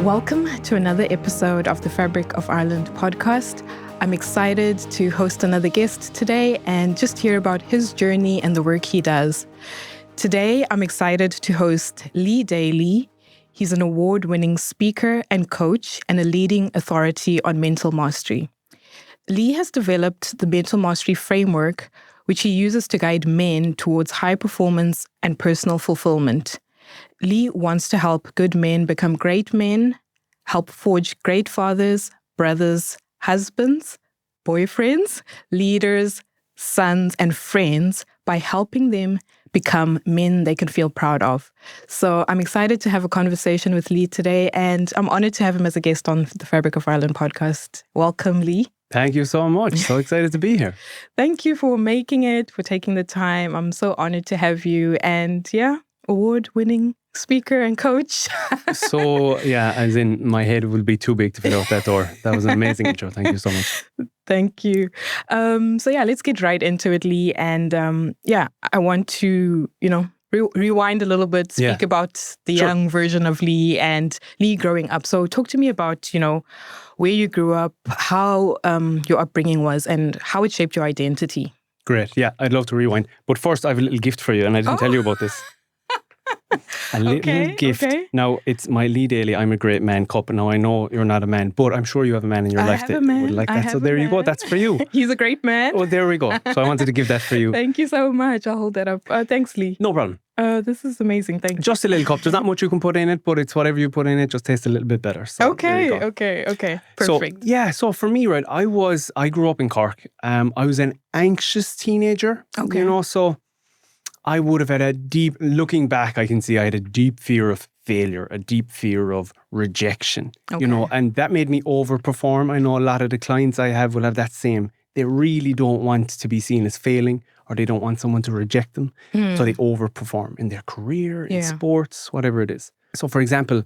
Welcome to another episode of the Fabric of Ireland podcast. I'm excited to host another guest today and just hear about his journey and the work he does. Today, I'm excited to host Lee Daly. He's an award-winning speaker and coach and a leading authority on mental mastery. Lee has developed the mental mastery framework, which he uses to guide men towards high performance and personal fulfillment. Lee wants to help good men become great men, help forge great fathers, brothers, husbands, boyfriends, leaders, sons, and friends by helping them become men they can feel proud of. So I'm excited to have a conversation with Lee today, and I'm honored to have him as a guest on the Fabric of Ireland podcast. Welcome, Lee. Thank you so much. So excited to be here. Thank you for making it, for taking the time. I'm so honored to have you. And yeah, award-winning speaker and coach. So yeah, as in my head will be too big to fit out that door. That was an amazing intro. Thank you so much. Thank you. So yeah, let's get right into it, Lee. And I want to, rewind a little bit, speak about the young version of Lee and Lee growing up. So talk to me about, where you grew up, how your upbringing was and how it shaped your identity. Great. Yeah, I'd love to rewind. But first, I have a little gift for you, and I didn't tell you about this. A little gift. Okay. Now, it's my Lee Daly I'm a Great Man cup. Now, I know you're not a man, but I'm sure you have a man in your life that would like that. So there you go. That's for you. He's a great man. Oh, there we go. So I wanted to give that for you. Thank you so much. I'll hold that up. Thanks, Lee. No problem. This is amazing. Thank you. Just a little cup. There's not much you can put in it, but it's whatever you put in it just tastes a little bit better. So Okay. Perfect. So for me, right, I grew up in Cork. I was an anxious teenager. Okay. So I would have had looking back, I can see I had a deep fear of failure, a deep fear of rejection, and that made me overperform. I know a lot of the clients I have will have that same. They really don't want to be seen as failing, or they don't want someone to reject them. So they overperform in their career, in sports, whatever it is. So for example,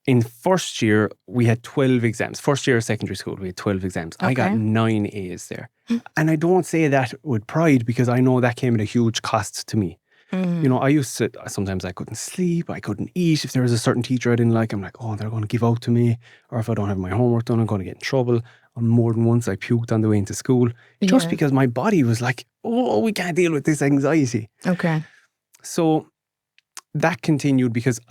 in first year, we had 12 exams. First year of secondary school, we had 12 exams. Okay. I got 9 A's there. And I don't say that with pride because I know that came at a huge cost to me. I used to, sometimes I couldn't sleep, I couldn't eat. If there was a certain teacher I didn't like, I'm like, oh, they're going to give out to me. Or if I don't have my homework done, I'm going to get in trouble. And more than once, I puked on the way into school just because my body was like, oh, we can't deal with this anxiety. Okay. So that continued because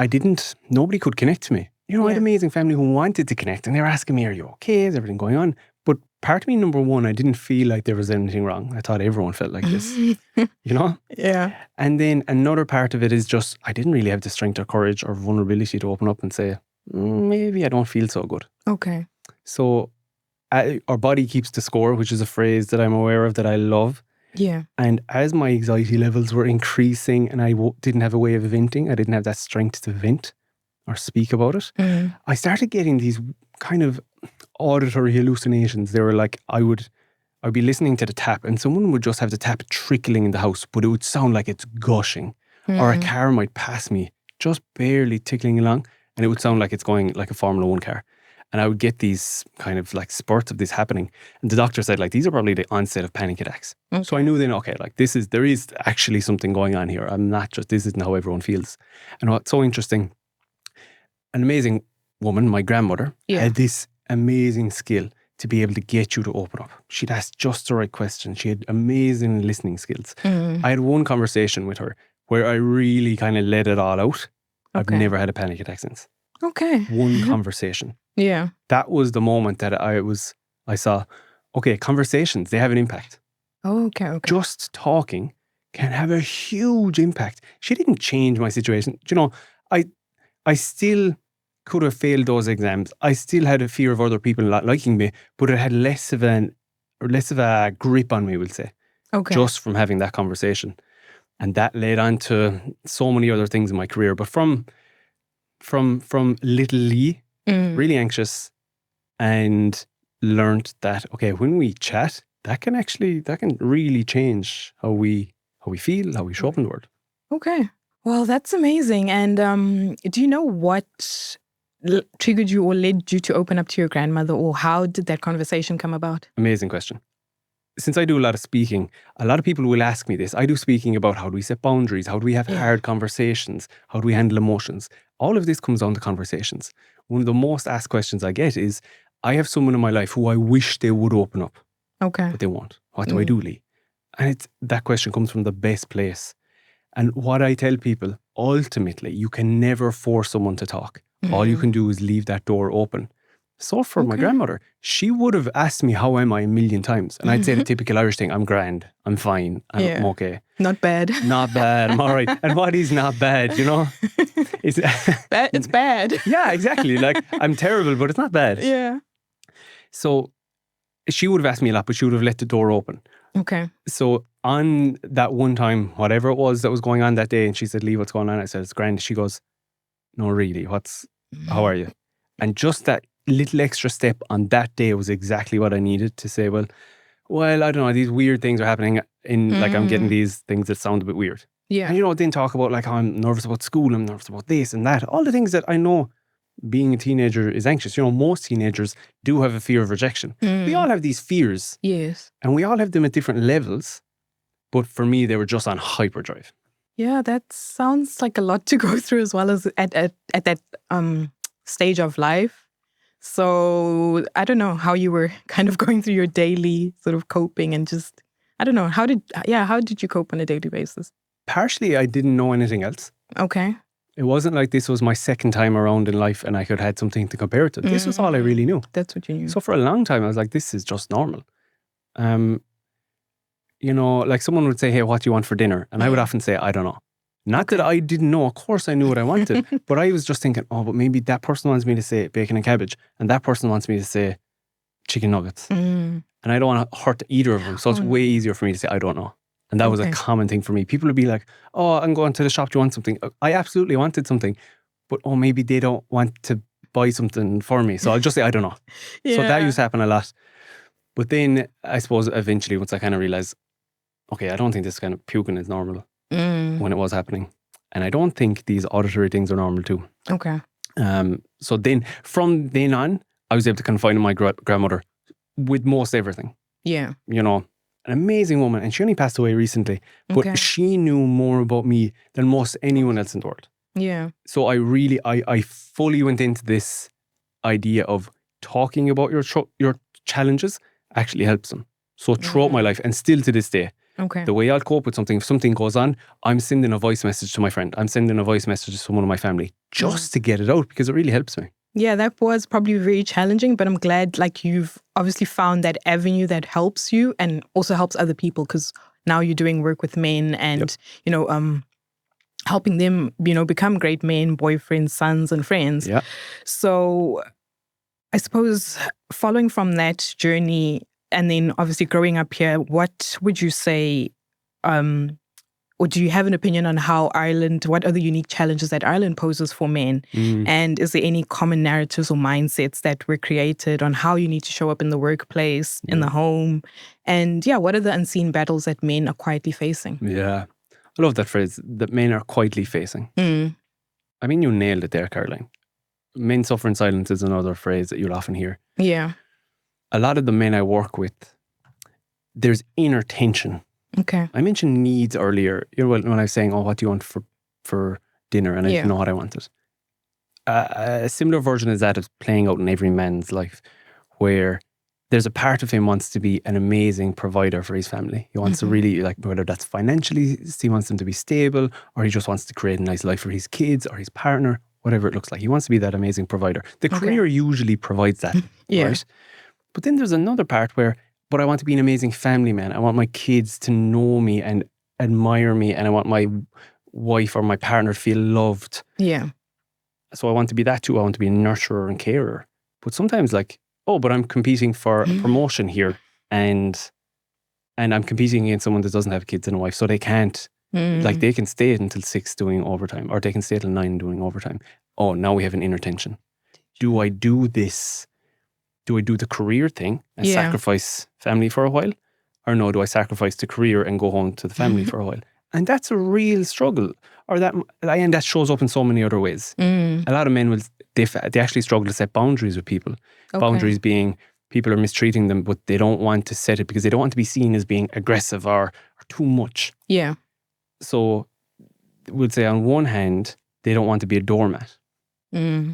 nobody could connect to me. I had an amazing family who wanted to connect, and they were asking me, are you okay? Is everything going on? But part of me, number one, I didn't feel like there was anything wrong. I thought everyone felt like this, Yeah. And then another part of it is just, I didn't really have the strength or courage or vulnerability to open up and say, maybe I don't feel so good. Okay. So our body keeps the score, which is a phrase that I'm aware of that I love. Yeah. And as my anxiety levels were increasing and I didn't have a way of venting, I didn't have that strength to vent or speak about it, I started getting these kind of auditory hallucinations. They were like, I'd be listening to the tap and someone would just have the tap trickling in the house, but it would sound like it's gushing. Or a car might pass me just barely tickling along and it would sound like it's going like a Formula 1 car. And I would get these kind of like spurts of this happening. And the doctor said, like, these are probably the onset of panic attacks. Okay. So I knew then, okay, like there is actually something going on here. This isn't how everyone feels. And what's so interesting, an amazing woman, my grandmother, had this amazing skill to be able to get you to open up. She'd ask just the right questions. She had amazing listening skills. I had one conversation with her where I really kind of let it all out. I've never had a panic attack since. Okay. One conversation. Yeah. That was the moment that I saw, okay, conversations, they have an impact. Okay. Just talking can have a huge impact. She didn't change my situation. I still could have failed those exams. I still had a fear of other people not liking me, but it had less of a grip on me, we'll say. Okay. Just from having that conversation. And that led on to so many other things in my career. But from little Lee, really anxious, and learned that, okay, when we chat, that can really change how we feel, how we show up in the world. Okay. Well, that's amazing. And do you know what triggered you or led you to open up to your grandmother, or how did that conversation come about? Amazing question. Since I do a lot of speaking, a lot of people will ask me this. I do speaking about how do we set boundaries, how do we have hard conversations, how do we handle emotions. All of this comes down to conversations. one of the most asked questions I get is, I have someone in my life who I wish they would open up. Okay. But they won't. What do I do, Lee? And that question comes from the best place. And what I tell people, ultimately, you can never force someone to talk. All you can do is leave that door open. So for my grandmother, she would have asked me, how am I, a million times. And I'd say the typical Irish thing, I'm grand, I'm fine, I'm okay. Not bad. Not bad, I'm all right. And what is not bad, you know? It's bad. Yeah, exactly. Like, I'm terrible, but it's not bad. Yeah. So she would have asked me a lot, but she would have let the door open. Okay. So on that one time, whatever it was that was going on that day, and she said, Lee, what's going on? I said, it's grand. She goes, no, really, how are you? And just that little extra step on that day was exactly what I needed to say, well, I don't know, these weird things are happening like I'm getting these things that sound a bit weird. Yeah. And then talk about like, how I'm nervous about school, I'm nervous about this and that. All the things that I know being a teenager is anxious. Most teenagers do have a fear of rejection. We all have these fears. Yes. And we all have them at different levels. But for me, they were just on hyperdrive. Yeah, that sounds like a lot to go through as well as at that stage of life. So I don't know how you were kind of going through your daily sort of coping and just, I don't know, how did you cope on a daily basis? Partially, I didn't know anything else. Okay. It wasn't like this was my second time around in life and I could have had something to compare it to. This was all I really knew. That's what you knew. So for a long time, I was like, this is just normal. Like someone would say, hey, what do you want for dinner? And I would often say, I don't know. Not that I didn't know. Of course I knew what I wanted. But I was just thinking, but maybe that person wants me to say bacon and cabbage. And that person wants me to say chicken nuggets. And I don't want to hurt either of them. So it's way easier for me to say, I don't know. And that was a common thing for me. People would be like, I'm going to the shop. Do you want something? I absolutely wanted something. But maybe they don't want to buy something for me. So I'll just say, I don't know. So that used to happen a lot. But then I suppose eventually once I kind of realized, okay, I don't think this kind of puking is normal when it was happening. And I don't think these auditory things are normal too. Okay. So then from then on, I was able to confide in my grandmother with most everything. Yeah. An amazing woman. And she only passed away recently. But she knew more about me than most anyone else in the world. Yeah. So I fully went into this idea of talking about your challenges actually helps them. So throughout my life and still to this day, the way I'll cope with something, if something goes on, I'm sending a voice message to my friend. I'm sending a voice message to someone in my family just to get it out because it really helps me. Yeah, that was probably very challenging, but I'm glad you've obviously found that avenue that helps you and also helps other people because now you're doing work with men and, helping them, become great men, boyfriends, sons and friends. Yeah. So I suppose following from that journey and then obviously growing up here, what would you say, or do you have an opinion on what are the unique challenges that Ireland poses for men? And is there any common narratives or mindsets that were created on how you need to show up in the workplace, in the home? And what are the unseen battles that men are quietly facing? Yeah. I love that phrase, that men are quietly facing. I mean, you nailed it there, Caroline. Men suffer in silence is another phrase that you'll often hear. Yeah. A lot of the men I work with, there's inner tension. Okay. I mentioned needs earlier. When I was saying, what do you want for dinner? And I didn't know what I wanted. A similar version is that of playing out in every man's life, where there's a part of him wants to be an amazing provider for his family. He wants to really, whether that's financially, he wants them to be stable, or he just wants to create a nice life for his kids or his partner, whatever it looks like. He wants to be that amazing provider. The career usually provides that, right? But then there's another part where, but I want to be an amazing family man. I want my kids to know me and admire me, and I want my wife or my partner to feel loved. Yeah. So I want to be that too. I want to be a nurturer and carer. But sometimes but I'm competing for a promotion here and I'm competing against someone that doesn't have kids and a wife, so they can't, they can stay until 6 doing overtime, or they can stay till 9 doing overtime. Oh, now we have an inner tension. Do I do this? Do I do the career thing and sacrifice family for a while? Or no, do I sacrifice the career and go home to the family for a while? And that's a real struggle. And that shows up in so many other ways. A lot of men they actually struggle to set boundaries with people. Boundaries being people are mistreating them, but they don't want to set it because they don't want to be seen as being aggressive or too much. Yeah. So we'll say on one hand, they don't want to be a doormat.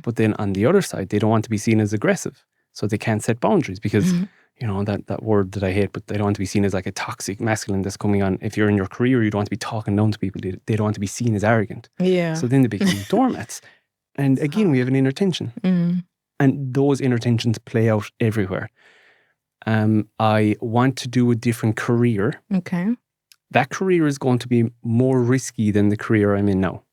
But then on the other side, they don't want to be seen as aggressive. So they can't set boundaries because, you know, that word that I hate, but they don't want to be seen as like a toxic masculine that's coming on. If you're in your career, you don't want to be talking down to people. They don't want to be seen as arrogant. Yeah. So then they become doormats. And again, we have an inner tension. And those inner tensions play out everywhere. I want to do a different career. Okay. That career is going to be more risky than the career I'm in now.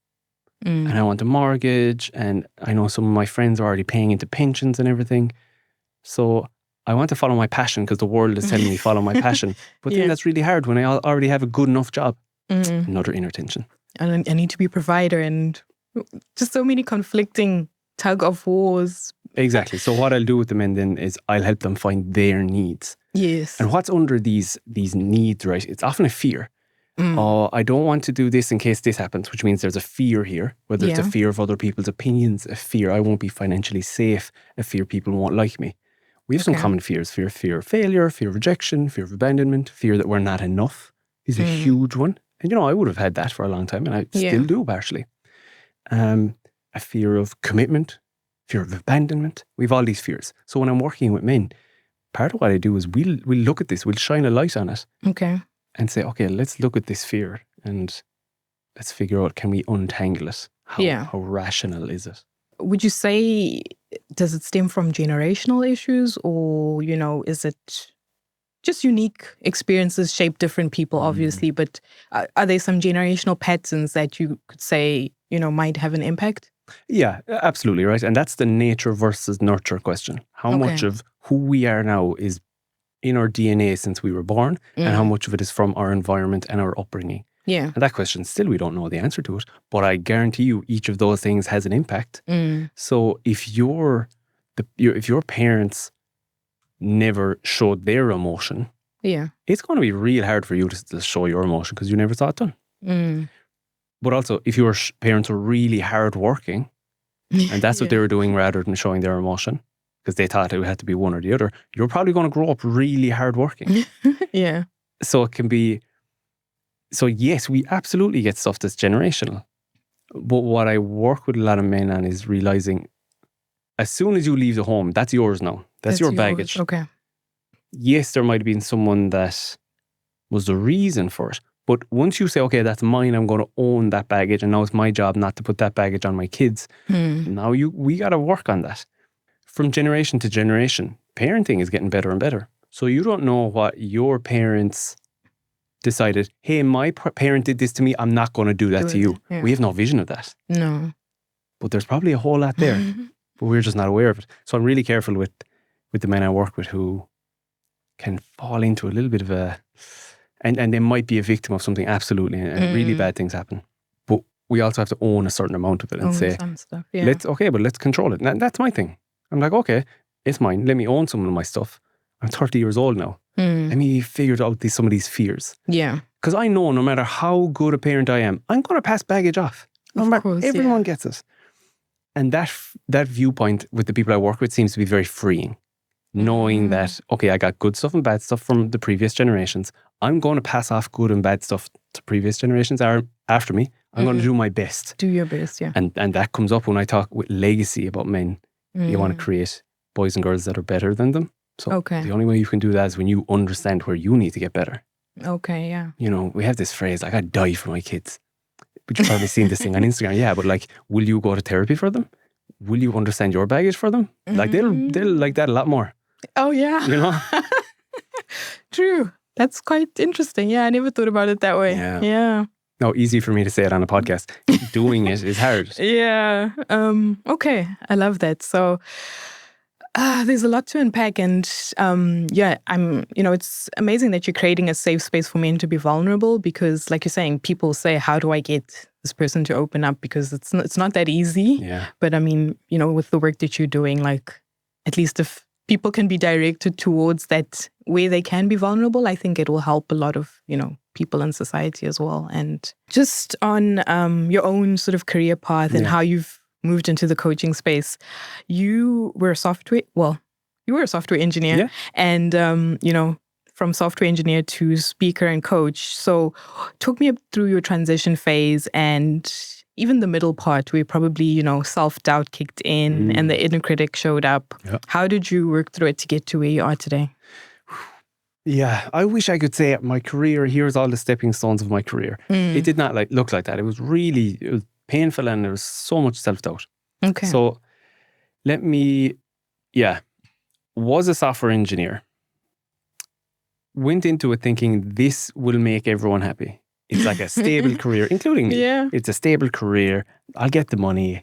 And I want a mortgage, and I know some of my friends are already paying into pensions and everything. So I want to follow my passion because the world is telling me follow my passion. But then that's really hard when I already have a good enough job. Another inner tension. And I need to be a provider, and just so many conflicting tug of wars. Exactly. So what I'll do with the men then is I'll help them find their needs. Yes. And what's under these needs, right? It's often a fear. Oh, I don't want to do this in case this happens, which means there's a fear here, whether it's a fear of other people's opinions, a fear I won't be financially safe, a fear people won't like me. We have some common fears: fear of failure, fear of rejection, fear of abandonment, fear that we're not enough is a huge one. And, you know, I would have had that for a long time, and I still do partially. A fear of commitment, fear of abandonment. We have all these fears. So when I'm working with men, part of what I do is we'll look at this, we'll shine a light on it. Okay. And say, okay, let's look at this fear and let's figure out, can we untangle it? How rational is it? Would you say, does it stem from generational issues, or, you know, is it just unique experiences shape different people, obviously, but are there some generational patterns that you could say, you know, might have an impact? Yeah, absolutely, right. And that's the nature versus nurture question. How much of who we are now is in our DNA since we were born, and how much of it is from our environment and our upbringing? Yeah. And that question, still we don't know the answer to it, but I guarantee you each of those things has an impact. So if your parents never showed their emotion, it's going to be real hard for you to show your emotion because you never saw it done. But also, if your parents were really hardworking, and that's what they were doing rather than showing their emotion, because they thought it had to be one or the other, you're probably going to grow up really hardworking. So it can be, so yes, we absolutely get stuff that's generational. But what I work with a lot of men on is realizing, as soon as you leave the home, that's yours now. That's your baggage. Okay. Yes, there might have been someone that was the reason for it. But once you say, okay, that's mine, I'm going to own that baggage, and now it's my job not to put that baggage on my kids. Now we got to work on that. From generation to generation, parenting is getting better and better. So you don't know what your parents decided, hey, my parent did this to me, I'm not going to do that to you. Yeah. We have no vision of that. No. But there's probably a whole lot there, but we're just not aware of it. So I'm really careful with the men I work with who can fall into a little bit of a, and they might be a victim of something, absolutely, and really bad things happen. But we also have to own a certain amount of it and say, some stuff, yeah. let's control it. And that's my thing. I'm like, okay, it's mine. Let me own some of my stuff. I'm 30 years old now. Let me figure out some of these fears. Yeah. Because I know no matter how good a parent I am, I'm going to pass baggage off. Everyone gets it. And that viewpoint with the people I work with seems to be very freeing. Knowing that, okay, I got good stuff and bad stuff from the previous generations. I'm going to pass off good and bad stuff to previous generations after me. I'm going to do my best. Do your best, yeah. And that comes up when I talk with legacy about men. You want to create boys and girls that are better than them. So the only way you can do that is when you understand where you need to get better. Okay, yeah. You know, we have this phrase, like, I die for my kids. But you've probably seen this thing on Instagram. Yeah, but like, will you go to therapy for them? Will you understand your baggage for them? Like, they'll like that a lot more. Oh, yeah. You know? True. That's quite interesting. Yeah, I never thought about it that way. Yeah. No, easy for me to say it on a podcast. Doing it is hard. Yeah. Okay. I love that. So there's a lot to unpack, and it's amazing that you're creating a safe space for men to be vulnerable, because like you're saying, people say, how do I get this person to open up? Because it's not that easy. Yeah. But I mean, you know, with the work that you're doing, like, at least if people can be directed towards that where they can be vulnerable, I think it will help a lot of, you know, people in society as well. And just on your own sort of career path and how you've moved into the coaching space, you were a software engineer, and you know, from software engineer to speaker and coach. So talk me up through your transition phase, and even the middle part where probably, self-doubt kicked in and the inner critic showed up. Yeah. How did you work through it to get to where you are today? Yeah, I wish I could say my career, here's all the stepping stones of my career. It did not look like that. It was painful and there was so much self-doubt. Okay. So was a software engineer. Went into it thinking this will make everyone happy. It's like a stable career, including me. Yeah. It's a stable career. I'll get the money.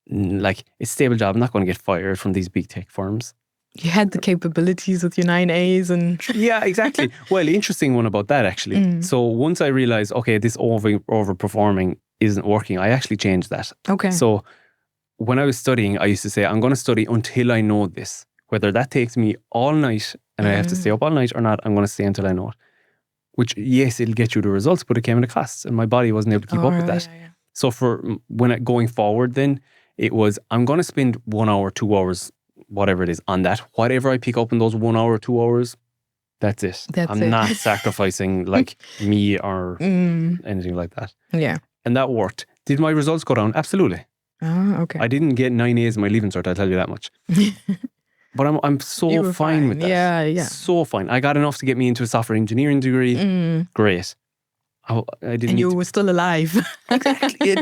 Like, it's a stable job. I'm not going to get fired from these big tech firms. You had the capabilities with your 9 A's and... Yeah, exactly. Well, the interesting one about that, actually. So once I realized, okay, this overperforming isn't working, I actually changed that. Okay. So when I was studying, I used to say, I'm going to study until I know this. Whether that takes me all night and I have to stay up all night or not, I'm going to stay until I know it. Which, yes, it'll get you the results, but it came at a cost. And my body wasn't able to keep up with that. Yeah. So going forward then, it was, I'm going to spend 1 hour, 2 hours, whatever it is, on that. Whatever I pick up in those 1 hour, 2 hours, that's it. I'm not sacrificing like me or anything like that. Yeah. And that worked. Did my results go down? Absolutely. Oh, okay. I didn't get 9 A's in my leaving cert, I'll tell you that much. But I'm so fine with that. Yeah. So fine. I got enough to get me into a software engineering degree. Great. I didn't. And you were still alive. Exactly.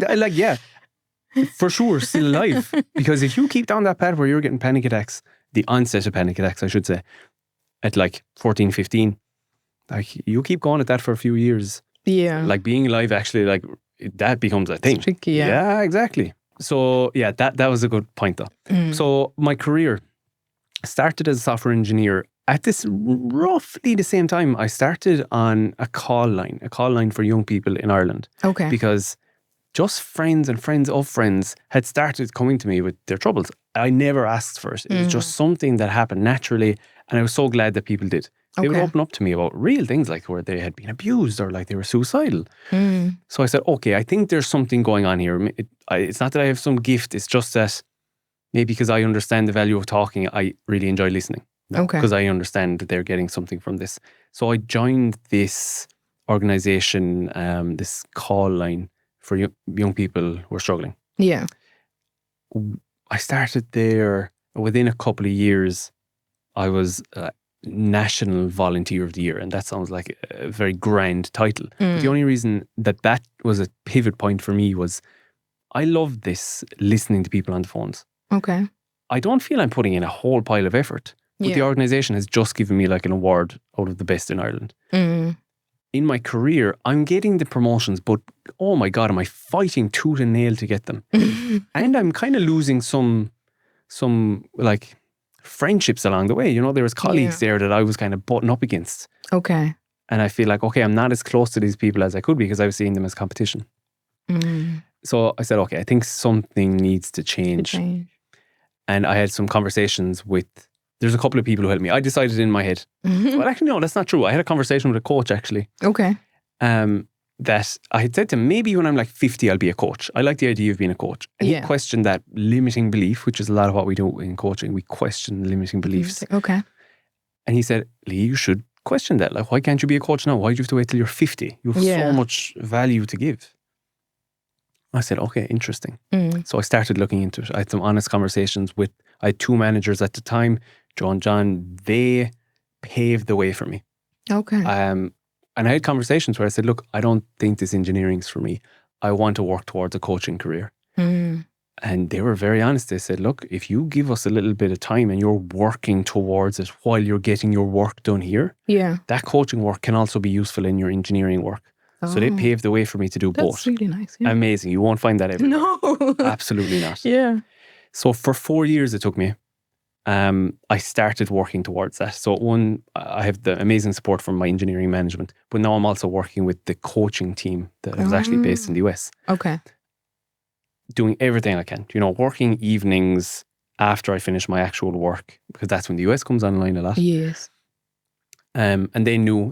For sure, still alive. Because if you keep down that path where you're getting panic attacks, the onset of panic attacks, I should say, at like 14, 15, like you keep going at that for a few years. Yeah. Like being alive actually, like that becomes a thing. It's tricky, yeah. Yeah, exactly. So yeah, that was a good point though. So my career started as a software engineer. At this roughly the same time, I started on a call line for young people in Ireland. Okay. Because just friends and friends of friends had started coming to me with their troubles. I never asked for it. It was just something that happened naturally. And I was so glad that people did. They would open up to me about real things like where they had been abused or like they were suicidal. So I said, okay, I think there's something going on here. It's not that I have some gift. It's just that maybe because I understand the value of talking, I really enjoy listening. Because I understand that they're getting something from this. So I joined this organization, this call line for young people who are struggling. Yeah. I started there. Within a couple of years, I was National Volunteer of the Year. And that sounds like a very grand title. But the only reason that was a pivot point for me was I love this, listening to people on the phones. Okay. I don't feel I'm putting in a whole pile of effort. But the organisation has just given me like an award out of the best in Ireland. In my career, I'm getting the promotions, but oh my God, am I fighting tooth and nail to get them? And I'm kind of losing some like friendships along the way. You know, there was colleagues there that I was kind of butting up against. Okay. And I feel like, okay, I'm not as close to these people as I could be because I was seeing them as competition. So I said, okay, I think something needs to change. And I had some conversations there's a couple of people who helped me. I decided in my head, well, actually, no, that's not true. I had a conversation with a coach, actually. Okay. That I had said to him, maybe when I'm like 50, I'll be a coach. I like the idea of being a coach. And he questioned that limiting belief, which is a lot of what we do in coaching. We question limiting beliefs. Okay. And he said, Lee, you should question that. Like, why can't you be a coach now? Why do you have to wait till you're 50? You have so much value to give. I said, okay, interesting. So I started looking into it. I had some honest conversations I had 2 managers at the time, Joe and John. They paved the way for me. Okay. And I had conversations where I said, look, I don't think this engineering's for me. I want to work towards a coaching career. And they were very honest. They said, look, if you give us a little bit of time and you're working towards it while you're getting your work done here, that coaching work can also be useful in your engineering work. So they paved the way for me to do both. That's really nice. Yeah. Amazing. You won't find that everywhere. No. Absolutely not. Yeah. So for 4 years it took me. I started working towards that. So I have the amazing support from my engineering management, but now I'm also working with the coaching team that is actually based in the US. Okay. Doing everything I can, working evenings after I finish my actual work, because that's when the US comes online a lot. Yes. And they knew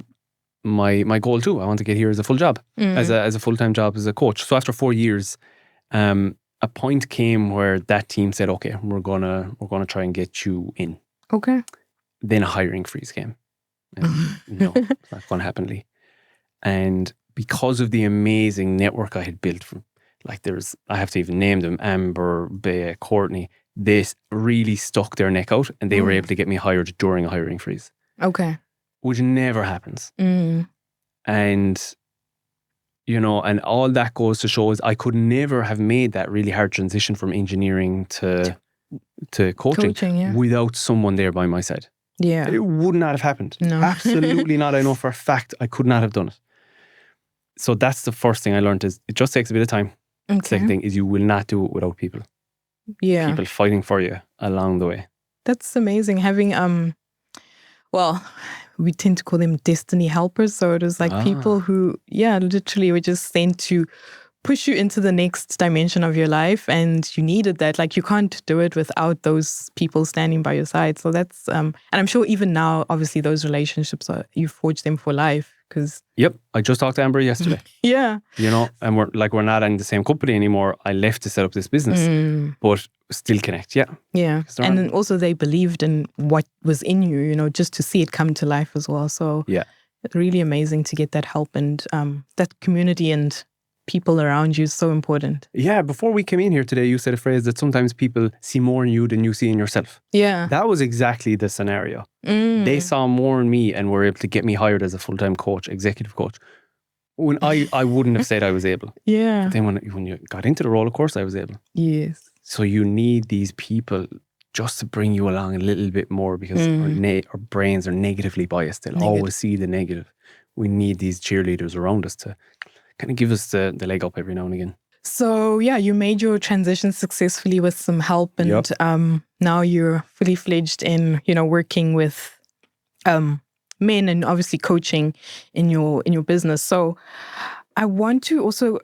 my goal too. I want to get here as a full job, as a full-time job as a coach. So after 4 years, a point came where that team said, okay, we're gonna try and get you in. Okay. Then a hiring freeze came. No, it's not going to happen, Lee. And because of the amazing network I had built from like I have to even name them, Amber, Bea, Courtney, they really stuck their neck out and they were able to get me hired during a hiring freeze. Okay. Which never happens. Mm. And, you know, and all that goes to show is I could never have made that really hard transition from engineering to coaching without someone there by my side. Yeah. It would not have happened. No. Absolutely not. I know for a fact I could not have done it. So that's the first thing I learned is it just takes a bit of time. Okay. Second thing is you will not do it without people. Yeah. People fighting for you along the way. That's amazing. Having, well, we tend to call them destiny helpers. So it was like people who, literally were just sent to push you into the next dimension of your life. And you needed that. Like you can't do it without those people standing by your side. So that's, and I'm sure even now, obviously those relationships you forge them for life. Yep. I just talked to Amber yesterday. Yeah. You know, and we're not in the same company anymore. I left to set up this business, but still connect. Yeah. Yeah. And then also they believed in what was in you, you know, just to see it come to life as well. So yeah, really amazing to get that help and that community and people around you is so important. Yeah. Before we came in here today, you said a phrase that sometimes people see more in you than you see in yourself. Yeah. That was exactly the scenario. They saw more in me and were able to get me hired as a full-time coach, executive coach. When I wouldn't have said I was able. Yeah. Then when you got into the role, of course I was able. Yes. So you need these people just to bring you along a little bit more because our brains are negatively biased. They'll always see the negative. We need these cheerleaders around us to kind of give us the leg up every now and again. So yeah, you made your transition successfully with some help and now you're fully fledged in, you know, working with men and obviously coaching in your business. So I want to also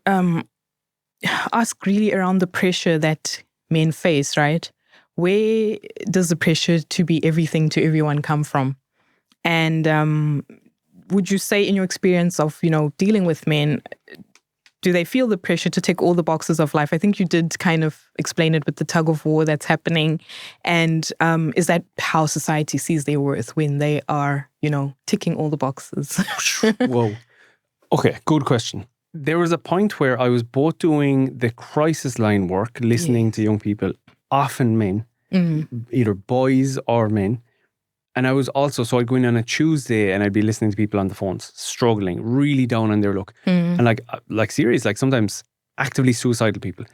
ask really around the pressure that men face, right? Where does the pressure to be everything to everyone come from? And would you say in your experience of, you know, dealing with men, do they feel the pressure to tick all the boxes of life? I think you did kind of explain it with the tug of war that's happening. And is that how society sees their worth when they are, you know, ticking all the boxes? Whoa. Okay, good question. There was a point where I was both doing the crisis line work, listening to young people, often men, either boys or men. And I was also, so I'd go in on a Tuesday and I'd be listening to people on the phones, struggling, really down on their luck. And like serious, like sometimes actively suicidal people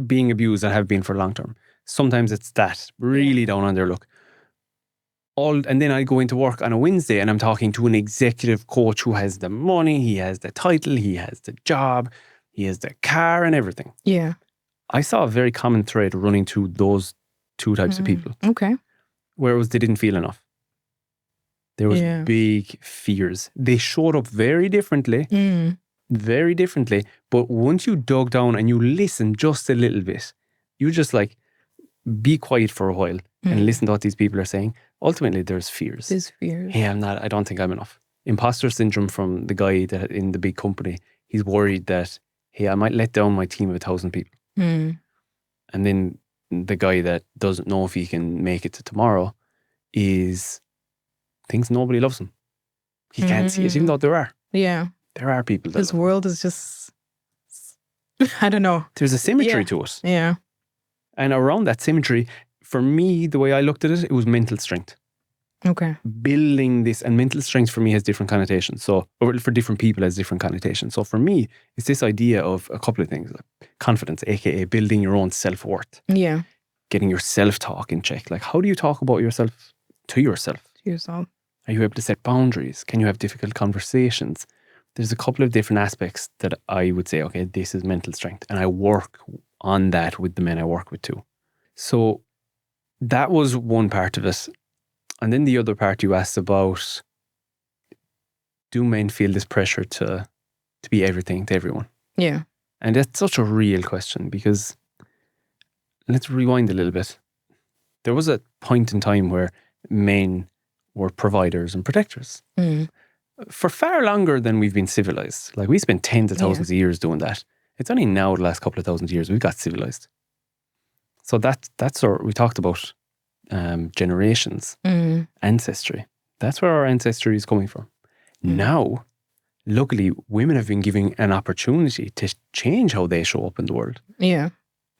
being abused and have been for long term. Sometimes it's that, really down on their luck. And then I go into work on a Wednesday and I'm talking to an executive coach who has the money, he has the title, he has the job, he has the car and everything. Yeah. I saw a very common thread running through those two types of people. Okay. Where it was they didn't feel enough. There was big fears. They showed up very differently, but once you dug down and you listened just a little bit, you just like be quiet for a while and listen to what these people are saying. Ultimately, there's fears. There's fears. Hey, I don't think I'm enough. Imposter syndrome from the guy that in the big company, he's worried that, hey, I might let down my team of 1,000 people. And then the guy that doesn't know if he can make it to tomorrow thinks nobody loves him. He can't see it, even though there are. Yeah. There are people that this world is just, I don't know. There's a symmetry to it. Yeah. And around that symmetry, for me, the way I looked at it, it was mental strength. Okay. Building this, and mental strength for me has different connotations. So, or for different people has different connotations. So for me, it's this idea of a couple of things. Like confidence, aka building your own self-worth. Yeah. Getting your self-talk in check. Like, how do you talk about yourself to yourself? To yourself. Are you able to set boundaries? Can you have difficult conversations? There's a couple of different aspects that I would say, okay, this is mental strength. And I work on that with the men I work with too. So that was one part of it. And then the other part you asked about, do men feel this pressure to be everything to everyone? Yeah. And that's such a real question because let's rewind a little bit. There was a point in time where men were providers and protectors for far longer than we've been civilized. Like we spent tens of thousands of years doing that. It's only now the last couple of thousand years we've got civilized. So that's our, we talked about ancestry. That's where our ancestry is coming from. Now, luckily, women have been given an opportunity to change how they show up in the world. Yeah.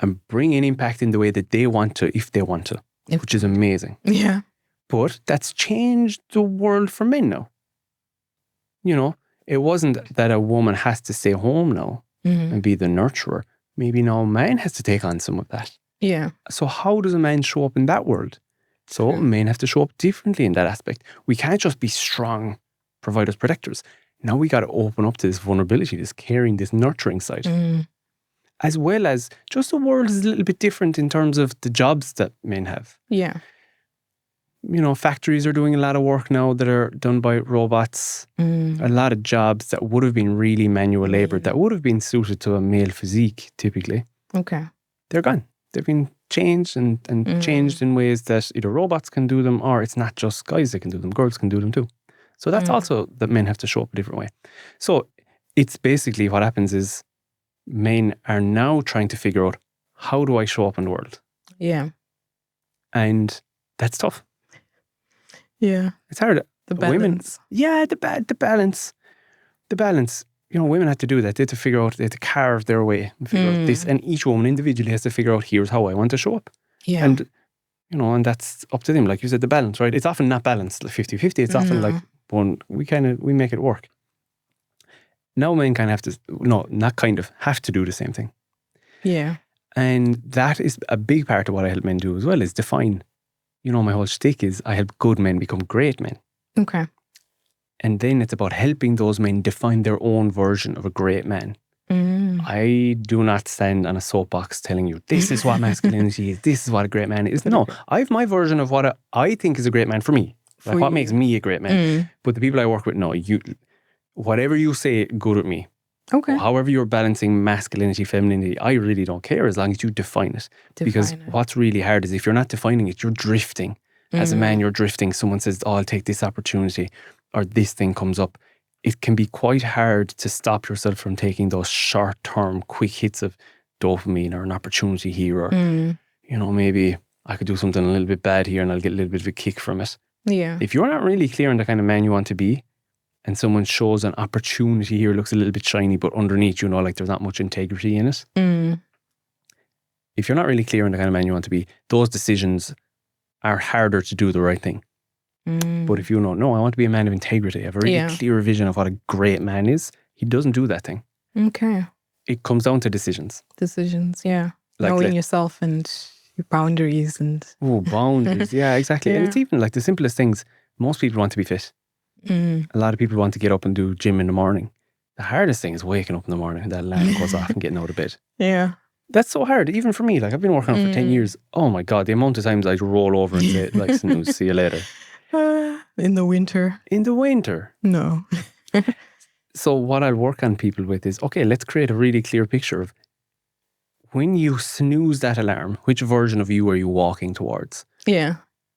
And bring an impact in the way that they want to, if they want to, which is amazing. Yeah. But that's changed the world for men now. You know, it wasn't that a woman has to stay home now and be the nurturer. Maybe now a man has to take on some of that. Yeah. So how does a man show up in that world? So men have to show up differently in that aspect. We can't just be strong providers, protectors. Now we got to open up to this vulnerability, this caring, this nurturing side. As well as just the world is a little bit different in terms of the jobs that men have. Yeah. You know, factories are doing a lot of work now that are done by robots. A lot of jobs that would have been really manual labor, that would have been suited to a male physique, typically. Okay. They're gone. They've been changed and changed in ways that either robots can do them, or it's not just guys that can do them, girls can do them too. So that's also that men have to show up a different way. So it's basically what happens is men are now trying to figure out, how do I show up in the world? Yeah. And that's tough. Yeah. It's hard. The balance. The balance. The balance. You know, women have to do that. They have to figure out, they have to carve their way and figure out this. And each woman individually has to figure out, here's how I want to show up. Yeah. And, you know, and that's up to them. Like you said, the balance, right? It's often not balanced, like 50-50. It's often like we make it work. Now men have to do the same thing. Yeah. And that is a big part of what I help men do as well, is define. You know, my whole shtick is I help good men become great men. Okay. And then it's about helping those men define their own version of a great man. I do not stand on a soapbox telling you, this is what masculinity is, this is what a great man is. No, I have my version of what I think is a great man for me. Like what makes me a great man. But the people I work with, no, whatever you say, good with me. Okay. However you're balancing masculinity, femininity, I really don't care as long as you define it. Because what's really hard is if you're not defining it, you're drifting. As a man, you're drifting. Someone says, oh, I'll take this opportunity, or this thing comes up. It can be quite hard to stop yourself from taking those short-term, quick hits of dopamine or an opportunity here, or, you know, maybe I could do something a little bit bad here and I'll get a little bit of a kick from it. Yeah. If you're not really clear on the kind of man you want to be, and someone shows an opportunity here, looks a little bit shiny, but underneath, you know, like there's not much integrity in it. If you're not really clear on the kind of man you want to be, those decisions are harder to do the right thing. But if you know, no, I want to be a man of integrity, I have a really clear vision of what a great man is, he doesn't do that thing. Okay. It comes down to decisions. Yeah. Like, knowing yourself and your boundaries and... Oh, boundaries. Yeah, exactly. And it's even like the simplest things. Most people want to be fit. A lot of people want to get up and do gym in the morning. The hardest thing is waking up in the morning and that alarm goes off and getting out of bed. Yeah. That's so hard, even for me. Like, I've been working on it for 10 years. Oh my God, the amount of times I'd roll over and say, like, snooze, see you later. In the winter. In the winter. No. So what I'll work on people with is, okay, let's create a really clear picture of when you snooze that alarm, which version of you are you walking towards? Yeah.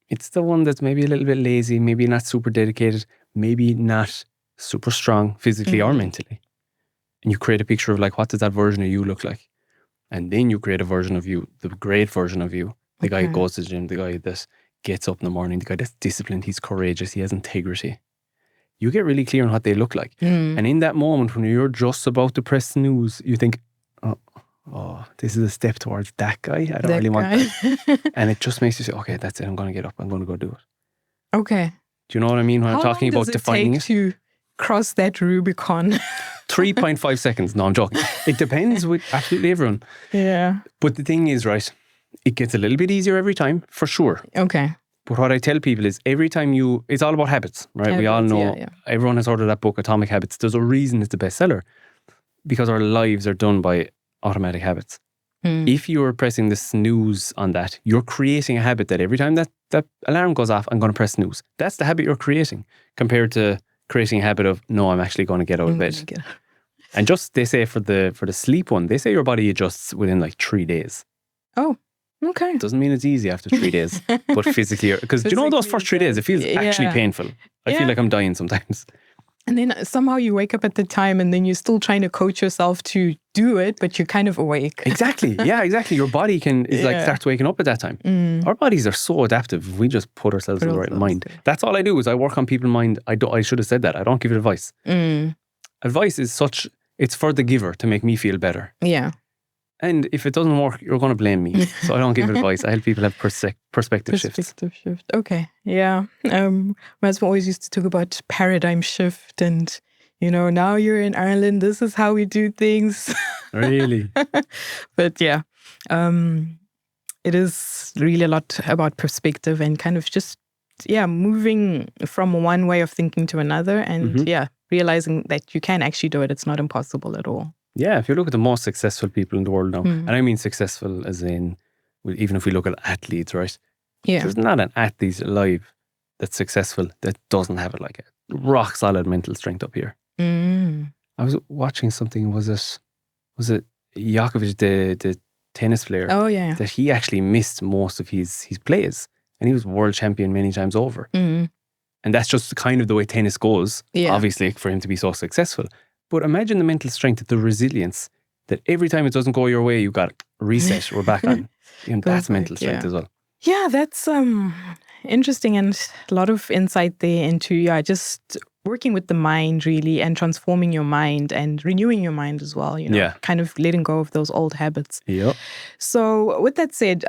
It's the one that's maybe a little bit lazy, maybe not super dedicated, maybe not super strong physically or mentally. And you create a picture of, like, what does that version of you look like? And then you create a version of you, the great version of you, the guy who goes to the gym, the guy that gets up in the morning, the guy that's disciplined, he's courageous, he has integrity. You get really clear on what they look like. And in that moment when you're just about to press snooze, you think, oh, this is a step towards that guy. I don't really want that. And it just makes you say, okay, that's it. I'm going to get up. I'm going to go do it. Okay. Do you know what I mean when I'm talking about defining it? How long does it take to cross that Rubicon? 3.5 seconds. No, I'm joking. It depends with absolutely everyone. Yeah. But the thing is, right, it gets a little bit easier every time, for sure. Okay. But what I tell people is every time it's all about habits, right? We all know, everyone has heard of that book, Atomic Habits. There's a reason it's the bestseller, because our lives are done by automatic habits. If you're pressing the snooze on that, you're creating a habit that every time that alarm goes off, I'm going to press snooze. That's the habit you're creating, compared to creating a habit of, no, I'm actually going to get out of bed. And just, they say for the sleep one, they say your body adjusts within like 3 days. Oh, okay. Doesn't mean it's easy after 3 days, but physically, because you know those first 3 days, it feels actually painful. I feel like I'm dying sometimes. And then somehow you wake up at the time and then you're still trying to coach yourself to do it, but you're kind of awake. Exactly. Yeah, exactly. Your body starts waking up at that time. Our bodies are so adaptive. We just put ourselves in the right mind. That's all I do is I work on people's mind. I should have said that. I don't give advice. advice is it's for the giver to make me feel better. Yeah. And if it doesn't work, you're going to blame me. So I don't give advice. I help people have perspective shifts. Perspective shift. Okay. Yeah. My husband always used to talk about paradigm shift and, now you're in Ireland, this is how we do things. Really? But yeah, it is really a lot about perspective and kind of just, moving from one way of thinking to another and, realizing that you can actually do it. It's not impossible at all. Yeah, if you look at the most successful people in the world now, and I mean successful as in, even if we look at athletes, right? Yeah. There's not an athlete alive that's successful that doesn't have it like a rock solid mental strength up here. I was watching something, was it Djokovic, the tennis player? Oh, yeah. That he actually missed most of his plays and he was world champion many times over. And that's just kind of the way tennis goes, obviously, for him to be so successful. But imagine the mental strength, the resilience, that every time it doesn't go your way, you got to reset, we're back on. That's mental strength as well. Yeah, that's interesting and a lot of insight there into just working with the mind really and transforming your mind and renewing your mind as well, kind of letting go of those old habits. Yep. So with that said,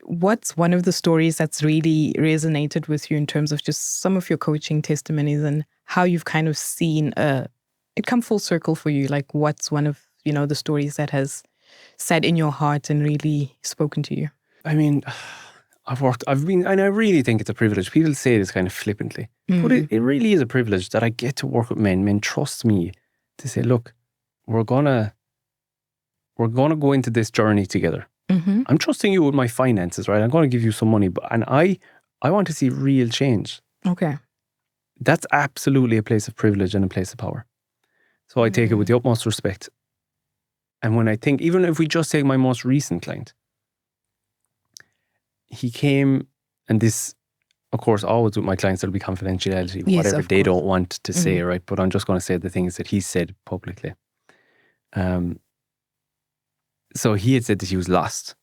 what's one of the stories that's really resonated with you in terms of just some of your coaching testimonies and how you've kind of seen it come full circle for you? Like what's one of, the stories that has sat in your heart and really spoken to you? I mean, and I really think it's a privilege. People say this kind of flippantly, but it really is a privilege that I get to work with men. Men trust me to say, look, we're gonna go into this journey together. I'm trusting you with my finances, right? I'm going to give you some money, and I want to see real change. Okay. That's absolutely a place of privilege and a place of power. So I take it with the utmost respect. And when I think, even if we just take my most recent client, he came, and this, of course, always with my clients, there'll be confidentiality, whatever they don't want to say, right? But I'm just going to say the things that he said publicly. So he had said that he was lost,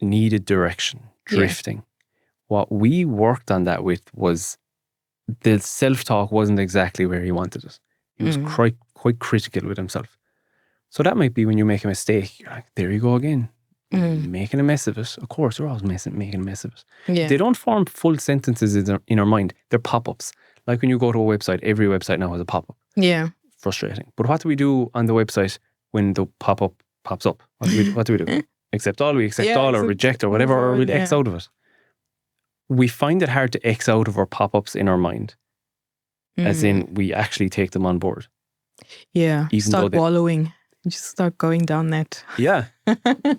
needed direction, drifting. What we worked on that with was the self-talk wasn't exactly where he wanted it. He was quite critical with himself. So that might be when you make a mistake, you're like, there you go again. Making a mess of it. Of course, we're always making a mess of it. Yeah. They don't form full sentences in our mind. They're pop-ups. Like when you go to a website, every website now has a pop-up. Yeah. Frustrating. But what do we do on the website when the pop-up pops up? What do we do? Accept all, we accept all, or reject, or whatever, or we'll X out of it. We find it hard to X out of our pop-ups in our mind. As in, we actually take them on board. Yeah. Even start wallowing. Just start going down that. Yeah.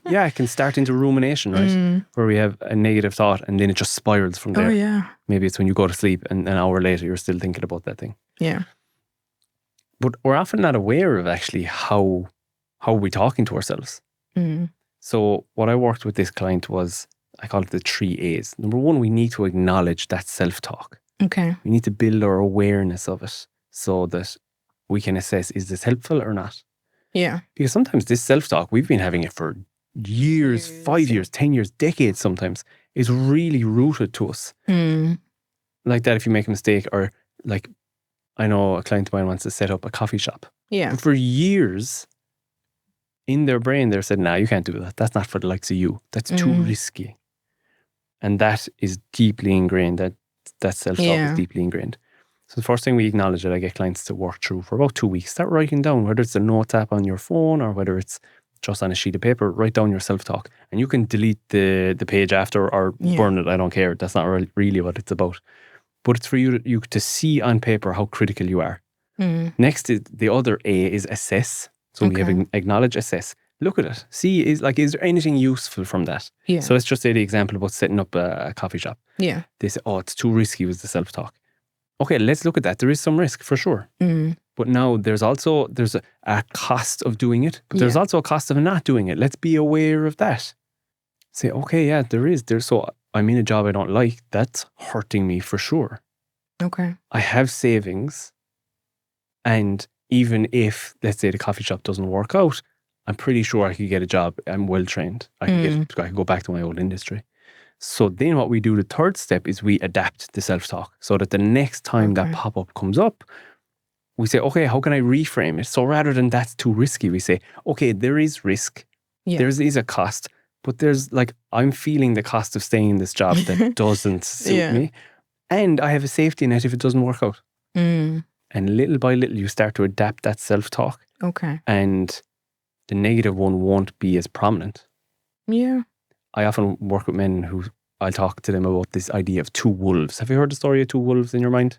Yeah, it can start into rumination, right? Where we have a negative thought and then it just spirals from there. Oh, yeah. Maybe it's when you go to sleep and an hour later you're still thinking about that thing. Yeah. But we're often not aware of actually how we're talking to ourselves. So what I worked with this client was, I call it the 3 A's. Number 1, we need to acknowledge that self-talk. Okay. We need to build our awareness of it so that we can assess, is this helpful or not? Yeah. Because sometimes this self-talk, we've been having it for years, 5 years, 10 years, decades sometimes, is really rooted to us. Like that if you make a mistake, or like, I know a client of mine wants to set up a coffee shop. Yeah. But for years, in their brain, they said, nah, you can't do that. That's not for the likes of you. That's too risky. And that is deeply ingrained. That self-talk is deeply ingrained. So the first thing we acknowledge that I get clients to work through for about 2 weeks, start writing down, whether it's a note app on your phone or whether it's just on a sheet of paper, write down your self-talk. And you can delete the page after or burn it. I don't care. That's not really what it's about. But it's for you to see on paper how critical you are. Next, the other A is assess. So we have acknowledge, assess. Look at it. See, is there anything useful from that? Yeah. So let's just say the example about setting up a coffee shop. Yeah. They say, oh, it's too risky, was the self-talk. Okay, let's look at that. There is some risk for sure. But now there's a cost of doing it, but there's also a cost of not doing it. Let's be aware of that. Say, okay, yeah, there is. So I'm in a job I don't like. That's hurting me for sure. Okay. I have savings. And even if, let's say, the coffee shop doesn't work out, I'm pretty sure I could get a job. I'm well trained. I could go back to my old industry. So then what we do, the third step, is we adapt the self-talk so that the next time that pop-up comes up, we say, okay, how can I reframe it? So rather than that's too risky, we say, okay, there is risk. Yeah. There is a cost. But there's like, I'm feeling the cost of staying in this job that doesn't suit me. And I have a safety net if it doesn't work out. And little by little, you start to adapt that self-talk. Okay. And the negative one won't be as prominent. Yeah. I often work with men who I'll talk to them about this idea of two wolves. Have you heard the story of two wolves in your mind?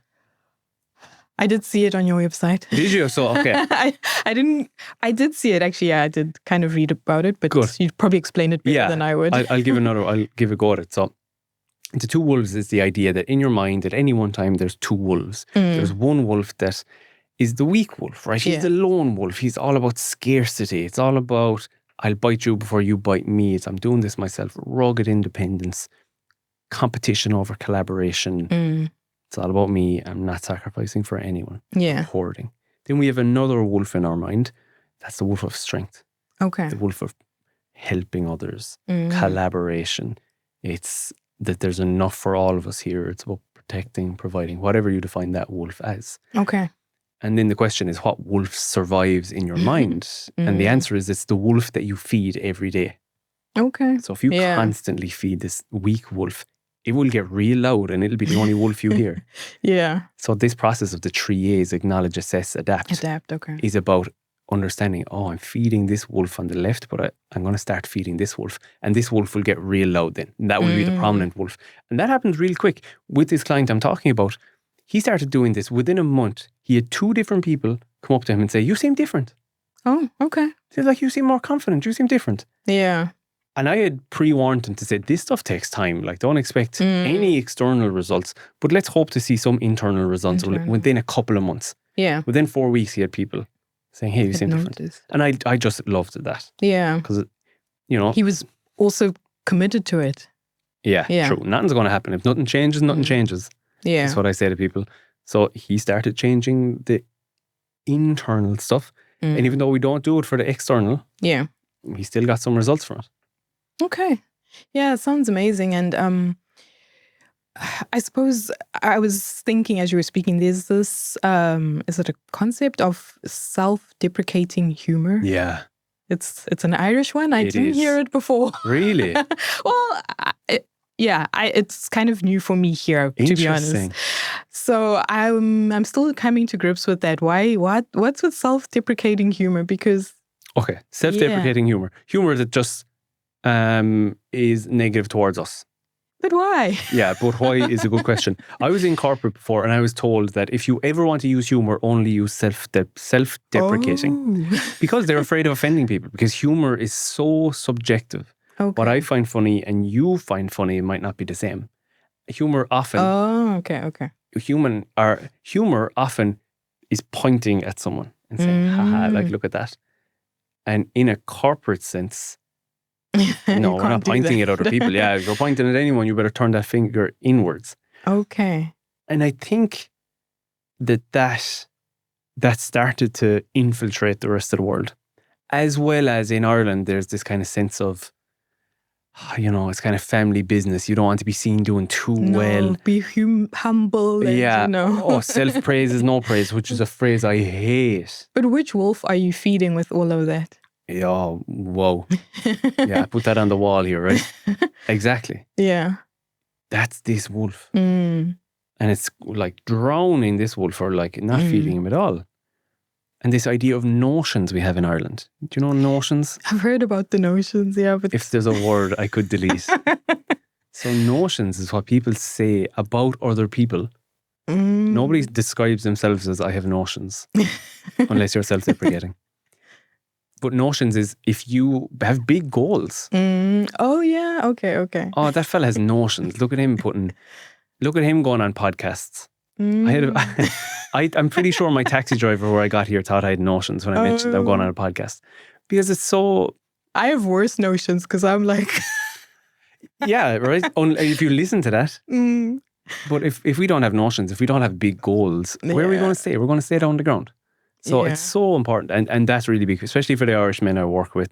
I did see it on your website. Did you? So, okay. I did see it actually. Yeah, I did kind of read about it, but Good. you'd probably explain it better than I would. I'll give a go at it. So the two wolves is the idea that in your mind at any one time there's two wolves. There's one wolf that is the weak wolf, right? He's the lone wolf. He's all about scarcity. It's all about, I'll bite you before you bite me. I'm doing this myself. Rugged independence, competition over collaboration. It's all about me. I'm not sacrificing for anyone. Yeah. Hoarding. Then we have another wolf in our mind. That's the wolf of strength. Okay. The wolf of helping others, collaboration. It's that there's enough for all of us here. It's about protecting, providing, whatever you define that wolf as. Okay. And then the question is, what wolf survives in your mind? And the answer is, it's the wolf that you feed every day. Okay. So if you constantly feed this weak wolf, it will get real loud and it'll be the only wolf you hear. So this process of the 3 A's, acknowledge, assess, adapt. Okay. Is about understanding, I'm feeding this wolf on the left, but I'm going to start feeding this wolf. And this wolf will get real loud then. And that will be the prominent wolf. And that happens real quick. With this client I'm talking about, he started doing this within a month. He had 2 different people come up to him and say, you seem different. Oh, okay. He's like, you seem more confident. You seem different. Yeah. And I had pre-warned him to say, this stuff takes time. Like, don't expect any external results, but let's hope to see some internal results within a couple of months. Yeah. Within 4 weeks, he had people saying, hey, you seem different. And I just loved that. Yeah. Because, he was also committed to it. Yeah, true. Nothing's going to happen. If nothing changes, nothing changes. Yeah. That's what I say to people. So he started changing the internal stuff. And even though we don't do it for the external, he still got some results from it. Okay. Yeah, it sounds amazing. And I suppose I was thinking as you were speaking, there's this, is it a concept of self-deprecating humor? Yeah. It's an Irish one. I didn't hear it before. Really? Well, it's kind of new for me here, to be honest. So I'm still coming to grips with that. What's with self-deprecating humor? Because self-deprecating humor that just is negative towards us. But why? Yeah, but why is a good question. I was in corporate before and I was told that if you ever want to use humor, only use self-deprecating. Because they're afraid of offending people, because humor is so subjective. What I find funny and you find funny might not be the same. Humor often... Humor often is pointing at someone and saying, haha, like, look at that. And in a corporate sense... No, we're not pointing at other people. Yeah, if you're pointing at anyone, you better turn that finger inwards. Okay. And I think that started to infiltrate the rest of the world. As well as in Ireland, there's this kind of sense of, it's kind of family business. You don't want to be seen doing too well. Be humble. And, self-praise is no praise, which is a phrase I hate. But which wolf are you feeding with all of that? Yeah, whoa. Yeah, put that on the wall here, right? Exactly. Yeah. That's this wolf. And it's like drowning this wolf or like not feeding him at all. And this idea of notions we have in Ireland. Do you know notions? I've heard about the notions, yeah. But if there's a word I could delete. So notions is what people say about other people. Nobody describes themselves as I have notions. Unless you're self-deprecating. But notions is if you have big goals. Oh, yeah. Okay. Oh, that fella has notions. Look at him going on podcasts. I'm pretty sure my taxi driver where I got here thought I had notions when I mentioned I'm going on a podcast. Because it's so... I have worse notions because I'm like... Yeah, right? If you listen to that. But if we don't have notions, if we don't have big goals, where are we going to stay? We're going to stay down on the ground. So it's so important. And that's really big, especially for the Irish men I work with.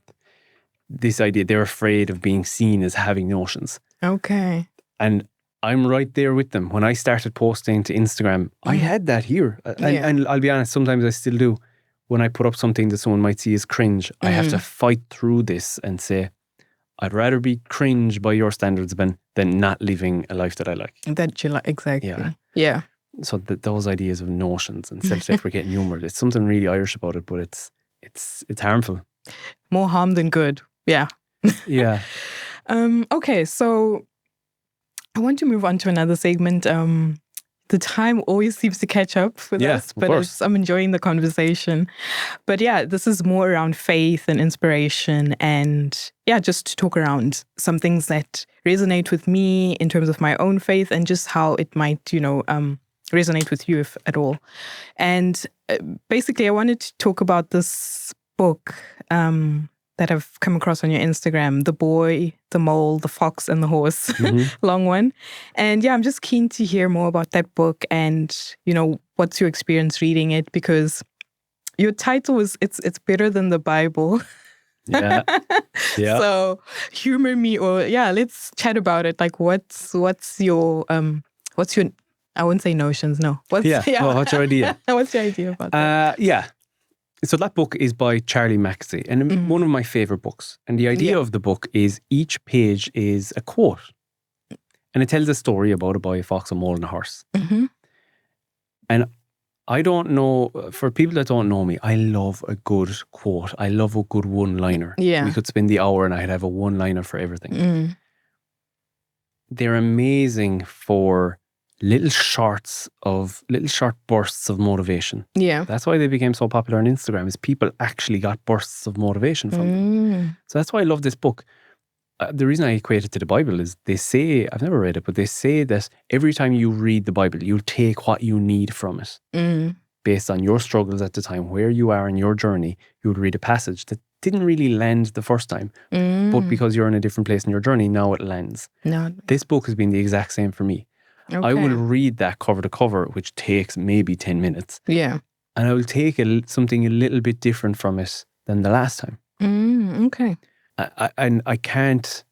This idea, they're afraid of being seen as having notions. Okay. And I'm right there with them. When I started posting to Instagram, I had that here. And I'll be honest, sometimes I still do. When I put up something that someone might see as cringe, I have to fight through this and say, I'd rather be cringe by your standards than not living a life that I like. That you like, exactly. Yeah. So those ideas of notions and self-deprecating humor, it's something really Irish about it, but it's harmful. More harm than good. Yeah. Yeah. Okay, so I want to move on to another segment. The time always seems to catch up with us, but I'm enjoying the conversation. But yeah, this is more around faith and inspiration, and just to talk around some things that resonate with me in terms of my own faith and just how it might, resonate with you if at all. And basically, I wanted to talk about this book that I've come across on your Instagram, The Boy, the Mole, the Fox and the Horse, long one. And I'm just keen to hear more about that book and, what's your experience reading it, because your title is, it's better than the Bible. Yeah. So humor me, or let's chat about it. Like what's your, I wouldn't say notions, no. What's your idea? What's your idea about that? So that book is by Charlie Mackesy, and one of my favorite books. And the idea of the book is each page is a quote. And it tells a story about a boy, a fox, a mole, and a horse. And I don't know, for people that don't know me, I love a good quote. I love a good one-liner. Yeah. We could spend the hour and I'd have a one-liner for everything. They're amazing for little short bursts of motivation. Yeah. That's why they became so popular on Instagram, is people actually got bursts of motivation from them. So that's why I love this book. The reason I equate it to the Bible is they say, I've never read it, but they say that every time you read the Bible, you'll take what you need from it. Based on your struggles at the time, where you are in your journey, you would read a passage that didn't really land the first time. But because you're in a different place in your journey, now it lands. This book has been the exact same for me. Okay. I will read that cover to cover, which takes maybe 10 minutes. Yeah. And I will take something a little bit different from it than the last time. Okay. I can't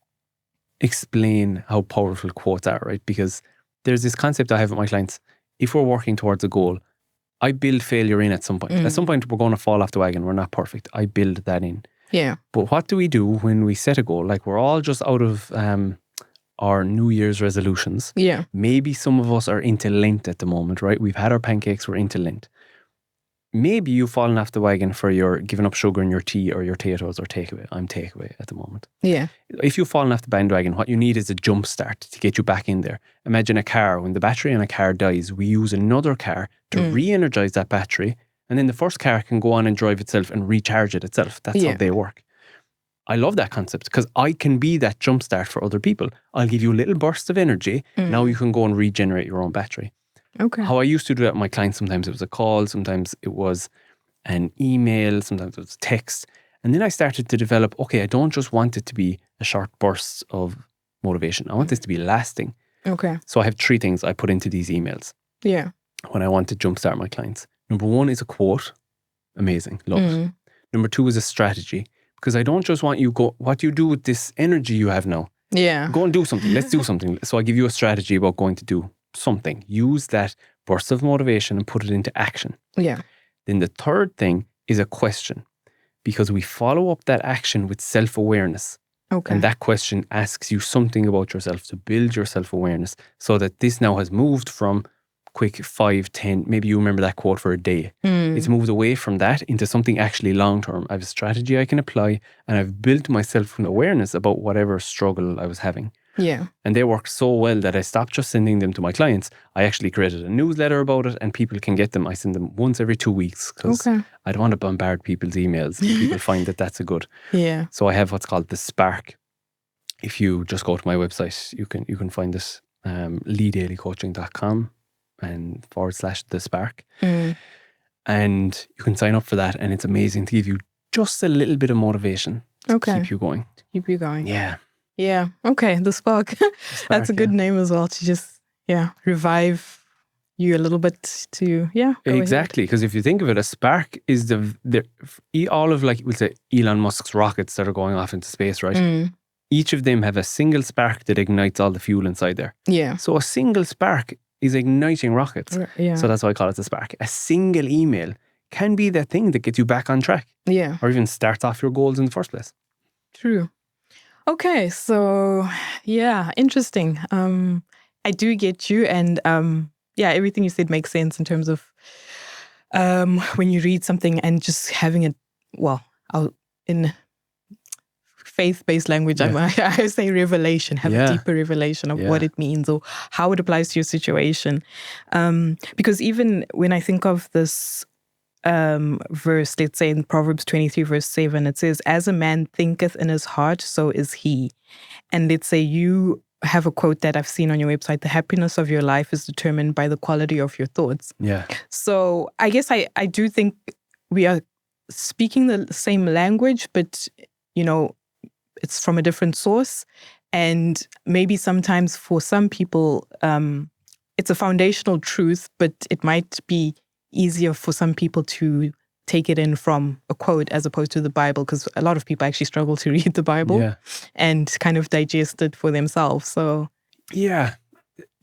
explain how powerful quotes are, right? Because there's this concept I have with my clients. If we're working towards a goal, I build failure in at some point. At some point, we're going to fall off the wagon. We're not perfect. I build that in. Yeah. But what do we do when we set a goal? Like, we're all just out of our New Year's resolutions. Yeah. Maybe some of us are into Lent at the moment, right? We've had our pancakes, we're into Lent. Maybe you've fallen off the wagon for your giving up sugar in your tea or your potatoes or takeaway. I'm takeaway at the moment. Yeah. If you've fallen off the bandwagon, what you need is a jump start to get you back in there. Imagine a car. When the battery on a car dies, we use another car to re-energize that battery, and then the first car can go on and drive itself and recharge it itself. That's how they work. I love that concept because I can be that jumpstart for other people. I'll give you a little burst of energy. Now you can go and regenerate your own battery. Okay. How I used to do that with my clients, sometimes it was a call, sometimes it was an email, sometimes it was text. And then I started to develop, okay, I don't just want it to be a short burst of motivation. I want this to be lasting. Okay. So I have 3 things I put into these emails. Yeah. When I want to jumpstart my clients. Number 1 is a quote. Amazing. Love it. Number 2 is a strategy. Because I don't just want you what you do with this energy you have now. Yeah. Go and do something. Let's do something. So I give you a strategy about going to do something. Use that burst of motivation and put it into action. Yeah. Then the third thing is a question. Because we follow up that action with self-awareness. Okay. And that question asks you something about yourself to build your self-awareness so that this now has moved from quick 5, 10, maybe you remember that quote for a day. It's moved away from that into something actually long-term. I have a strategy I can apply and I've built myself an awareness about whatever struggle I was having. Yeah. And they work so well that I stopped just sending them to my clients. I actually created a newsletter about it and people can get them. I send them once every 2 weeks because I don't want to bombard people's emails. People find that that's a good. Yeah. So I have what's called the Spark. If you just go to my website, you can find this, leedalycoaching.com and /the Spark. And you can sign up for that and it's amazing to give you just a little bit of motivation to keep you going. Keep you going. Yeah. Yeah. Okay. The Spark. That's a good name as well to just, revive you a little bit to, Exactly. Because if you think of it, a spark is all of, like, we'll say Elon Musk's rockets that are going off into space, right? each of them have a single spark that ignites all the fuel inside there. Yeah. So a single spark is igniting rockets. Yeah. So that's why I call it a spark. A single email can be the thing that gets you back on track. Yeah. Or even starts off your goals in the first place. True. Okay, so yeah, interesting. I do get you, and yeah, everything you said makes sense in terms of when you read something and just having it. Well, in faith-based language, I say revelation, have a deeper revelation of what it means or how it applies to your situation. Because even when I think of this verse, let's say in Proverbs 23 verse 7, it says, as a man thinketh in his heart, so is he. And let's say you have a quote that I've seen on your website, the happiness of your life is determined by the quality of your thoughts. Yeah. So I guess I do think we are speaking the same language, but, you know, it's from a different source. And maybe sometimes for some people, it's a foundational truth, but it might be easier for some people to take it in from a quote as opposed to the Bible, because a lot of people actually struggle to read the Bible and kind of digest it for themselves. So yeah,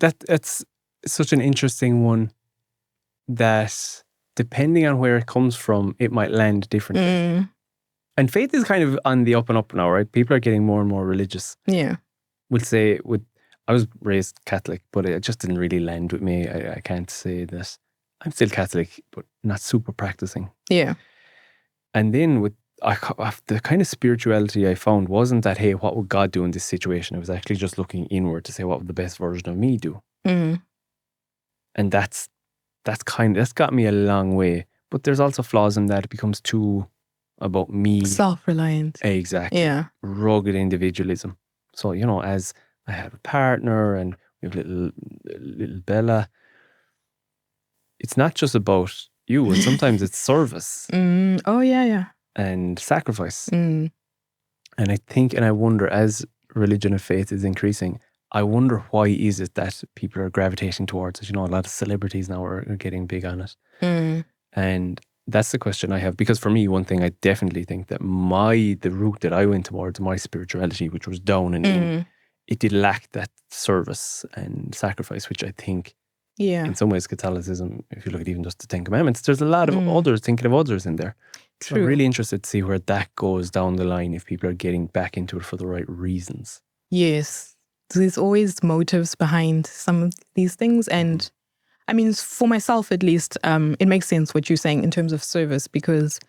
that's such an interesting one that depending on where it comes from, it might land differently. And faith is kind of on the up and up now, right? People are getting more and more religious. Yeah. We'll say I was raised Catholic, but it just didn't really land with me. I can't say that. I'm still Catholic, but not super practicing. Yeah. And then the kind of spirituality I found wasn't that, hey, what would God do in this situation? It was actually just looking inward to say, what would the best version of me do? And that's got me a long way. But there's also flaws in that. It becomes too about me. Self-reliant. Exactly. Yeah. Rugged individualism. So, you know, as I have a partner and we have little Bella, it's not just about you, and sometimes it's service. Oh, yeah. And sacrifice. And I think, and I wonder, as religion of faith is increasing, I wonder why is it that people are gravitating towards it. You know, a lot of celebrities now are getting big on it. And that's the question I have. Because for me, one thing I definitely think that the route that I went towards, my spirituality, which was down and in, it did lack that service and sacrifice, which I think, in some ways, Catholicism, if you look at even just the Ten Commandments, there's a lot of others, thinking of others in there. So I'm really interested to see where that goes down the line if people are getting back into it for the right reasons. Yes. There's always motives behind some of these things. And I mean, for myself at least, it makes sense what you're saying in terms of service, because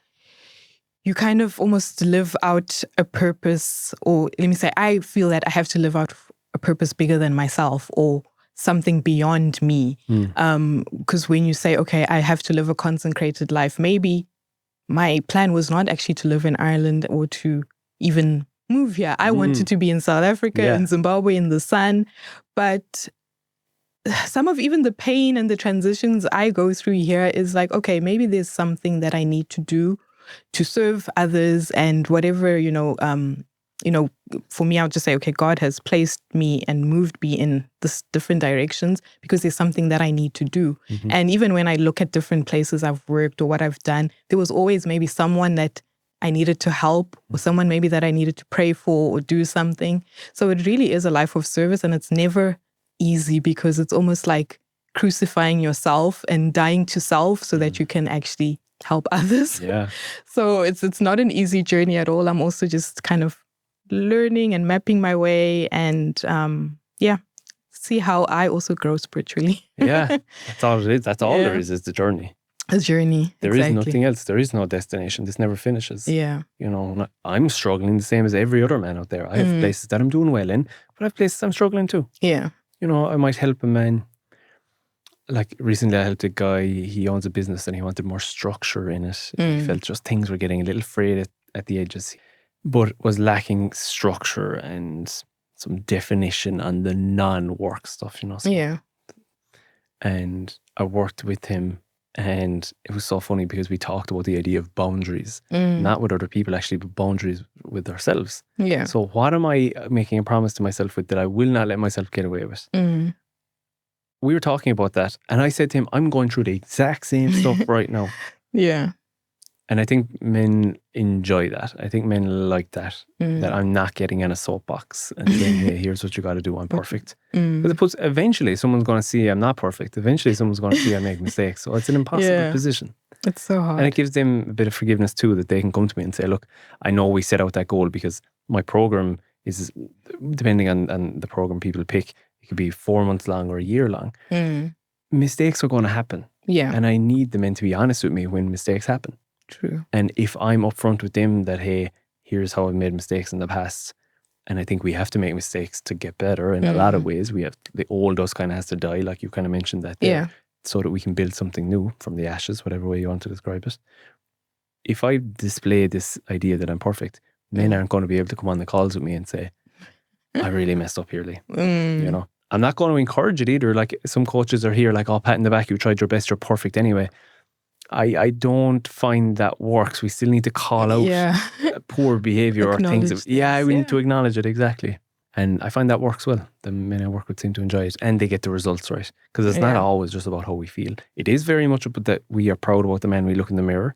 you kind of almost live out a purpose, or let me say, I feel that I have to live out a purpose bigger than myself or something beyond me. Because when you say, okay, I have to live a consecrated life, maybe my plan was not actually to live in Ireland or to even move here. I wanted to be in South Africa, in Zimbabwe, in the sun. But some of even the pain and the transitions I go through here is like, okay, maybe there's something that I need to do to serve others and whatever, for me, I'll just say, okay, God has placed me and moved me in this different directions because there's something that I need to do. And even when I look at different places I've worked or what I've done, there was always maybe someone that I needed to help or someone maybe that I needed to pray for or do something. So it really is a life of service, and it's never easy because it's almost like crucifying yourself and dying to self so that you can actually help others. Yeah. So it's not an easy journey at all. I'm also just kind of learning and mapping my way and see how I also grow spiritually. Yeah, that's all it is. That's all there is the journey. A journey. There is nothing else. There is no destination. This never finishes. Yeah. You know, I'm struggling the same as every other man out there. I have places that I'm doing well in, but I have places I'm struggling too. Yeah. You know, I might help a man. Like recently I helped a guy, he owns a business and he wanted more structure in it. He felt just things were getting a little frayed at the edges, but was lacking structure and some definition on the non-work stuff, you know. So, and I worked with him, and it was so funny because we talked about the idea of boundaries, not with other people actually, but boundaries with ourselves. Yeah. So what am I making a promise to myself with that I will not let myself get away with? We were talking about that, and I said to him, I'm going through the exact same stuff right now. Yeah. And I think men enjoy that. I think men like that, that I'm not getting in a soapbox and saying, hey, here's what you got to do. I'm perfect. Because eventually someone's going to see I'm not perfect. Eventually someone's going to see I make mistakes. So it's an impossible position. It's so hard. And it gives them a bit of forgiveness too, that they can come to me and say, look, I know we set out that goal because my program is, depending on the program people pick, it could be 4 months long or a year long. Mistakes are going to happen. Yeah. And I need the men to be honest with me when mistakes happen. True. And if I'm upfront with them that, hey, here's how I've made mistakes in the past, and I think we have to make mistakes to get better in a lot of ways. We have, the old us kind of has to die, like you kind of mentioned that there, so that we can build something new from the ashes, whatever way you want to describe it. If I display this idea that I'm perfect, men aren't going to be able to come on the calls with me and say, I really messed up here, Lee. You know, I'm not going to encourage it either. Like some coaches are here like, oh, pat in the back, you tried your best, you're perfect anyway. I don't find that works. We still need to call out poor behaviour or things. We need to acknowledge it, exactly. And I find that works well. The men I work with seem to enjoy it and they get the results right. Because it's not always just about how we feel. It is very much about that we are proud about the men we look in the mirror,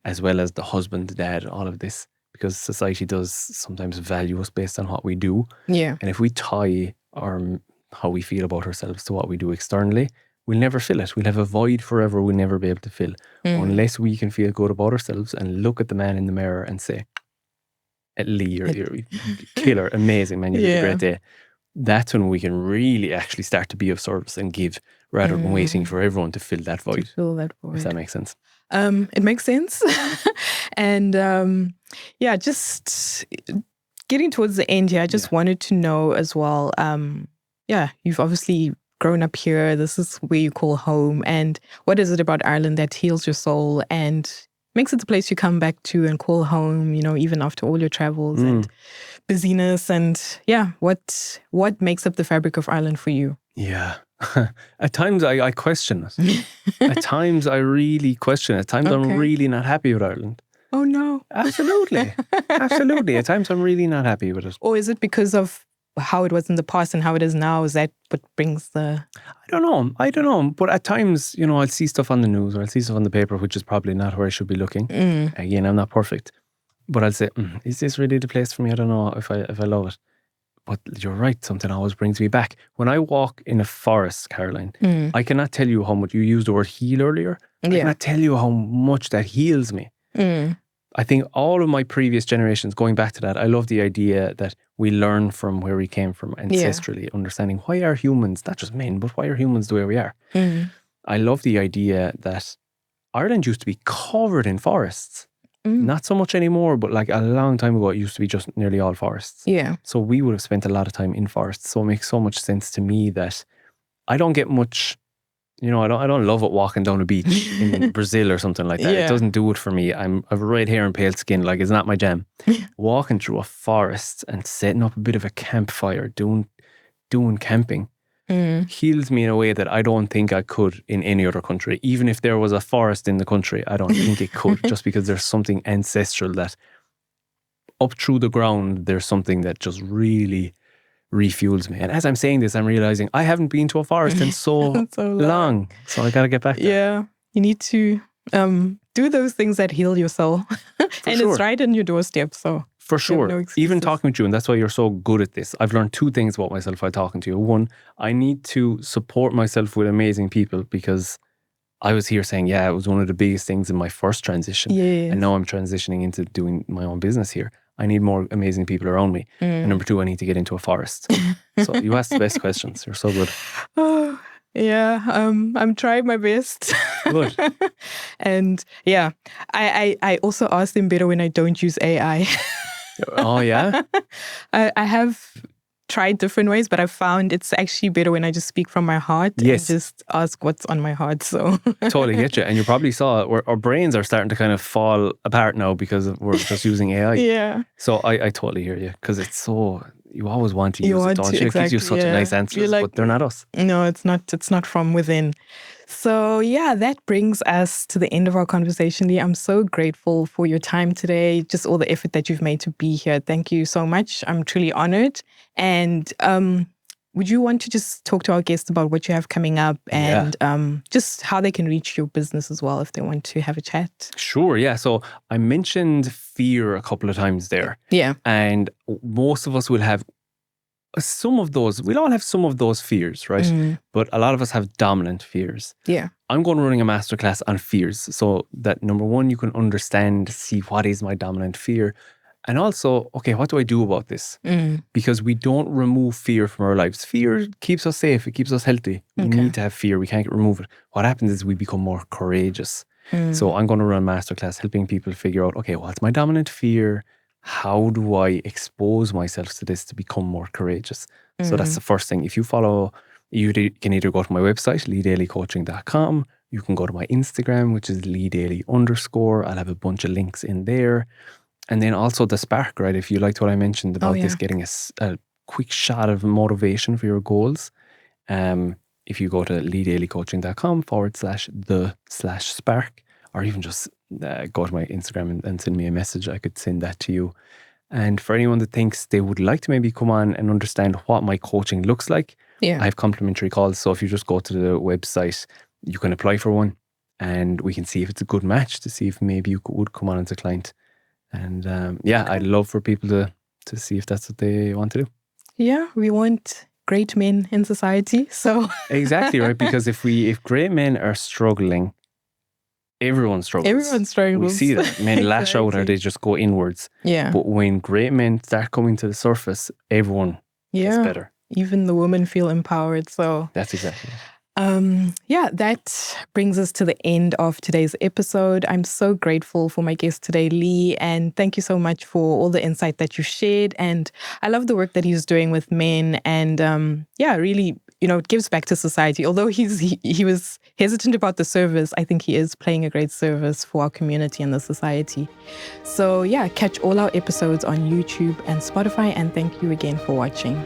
as well as the husband, the dad, all of this. Because society does sometimes value us based on what we do. Yeah. And if we tie how we feel about ourselves to what we do externally, we'll never fill it. We'll have a void forever we'll never be able to fill. Unless we can feel good about ourselves and look at the man in the mirror and say, Lee, you're killer, amazing, man, you did a great day. That's when we can really actually start to be of service and give, rather than waiting for everyone to fill that void. If that makes sense. It makes sense. And just getting towards the end here, I just wanted to know as well, you've obviously grown up here. This is where you call home. And what is it about Ireland that heals your soul and makes it the place you come back to and call home, you know, even after all your travels and busyness? And what makes up the fabric of Ireland for you? Yeah. At times I question it. At times I really question it. At times I'm really not happy with Ireland. Oh no. Absolutely. Absolutely. At times I'm really not happy with it. Or is it because of how it was in the past and how it is now? Is that what brings the... I don't know. But at times, you know, I'll see stuff on the news or I'll see stuff on the paper, which is probably not where I should be looking. Again, I'm not perfect. But I'll say, is this really the place for me? I don't know if I love it. But you're right, something always brings me back. When I walk in a forest, Caroline, I cannot tell you how much, you used the word heal earlier. I cannot tell you how much that heals me. I think all of my previous generations, going back to that, I love the idea that we learn from where we came from ancestrally, understanding why are humans, not just men, but why are humans the way we are. I love the idea that Ireland used to be covered in forests. Not so much anymore, but like a long time ago, it used to be just nearly all forests. Yeah. So we would have spent a lot of time in forests. So it makes so much sense to me that I don't get much, you know, I don't love it walking down a beach in Brazil or something like that. It doesn't do it for me. I have red hair and pale skin, like it's not my jam. Walking through a forest and setting up a bit of a campfire, doing camping, heals me in a way that I don't think I could in any other country. Even if there was a forest in the country, I don't think it could, just because there's something ancestral that up through the ground, there's something that just really refuels me. And as I'm saying this, I'm realizing I haven't been to a forest in so long. So I got to get back there. Yeah, you need to do those things that heal your soul. And it's right in your doorstep, so... For sure. Even talking with you, and that's why you're so good at this. I've learned two things about myself while talking to you. One, I need to support myself with amazing people, because I was here saying, it was one of the biggest things in my first transition. And now I'm transitioning into doing my own business here. I need more amazing people around me. And number two, I need to get into a forest. So you asked the best questions. You're so good. Oh, yeah. I'm trying my best. Good. And I also ask them better when I don't use AI. Oh, yeah? I have tried different ways, but I've found it's actually better when I just speak from my heart and just ask what's on my heart. So totally get you. And you probably saw our brains are starting to kind of fall apart now because we're just using AI. Yeah. So I totally hear you, because it's so... You always want to use it, don't you? It gives you such nice answers, but they're not us. No, it's not from within. So that brings us to the end of our conversation, Lee. I'm so grateful for your time today, just all the effort that you've made to be here. Thank you so much. I'm truly honored. And would you want to just talk to our guests about what you have coming up and just how they can reach your business as well if they want to have a chat? Sure, yeah. So I mentioned fear a couple of times there. Yeah. And most of us will have some of those. We'll all have some of those fears, right? But a lot of us have dominant fears. Yeah. I'm going to running a masterclass on fears. So that number one, you can understand, see what is my dominant fear. And also, okay, what do I do about this? Because we don't remove fear from our lives. Fear keeps us safe. It keeps us healthy. We need to have fear. We can't remove it. What happens is we become more courageous. So I'm going to run a masterclass helping people figure out, okay, what's my dominant fear? How do I expose myself to this to become more courageous? So that's the first thing. If you follow, you can either go to my website, leedalycoaching.com. You can go to my Instagram, which is leedaly_. I'll have a bunch of links in there. And then also the spark, right? If you liked what I mentioned about this, getting a quick shot of motivation for your goals. If you go to leedalycoaching.com/the/spark, or even just go to my Instagram and send me a message, I could send that to you. And for anyone that thinks they would like to maybe come on and understand what my coaching looks like, I have complimentary calls. So if you just go to the website, you can apply for one and we can see if it's a good match to see if maybe you would come on as a client. And I'd love for people to see if that's what they want to do. Yeah, we want great men in society. So exactly, right? Because if great men are struggling, everyone struggles. Everyone struggles. We see that men lash out or they just go inwards. Yeah. But when great men start coming to the surface, everyone gets better. Even the women feel empowered. So that's exactly it. That brings us to the end of today's episode. I'm so grateful for my guest today, Lee, and thank you so much for all the insight that you shared. And I love the work that he's doing with men, and really, it gives back to society. Although he was hesitant about the service, I think he is playing a great service for our community and the society. So catch all our episodes on YouTube and Spotify, and thank you again for watching.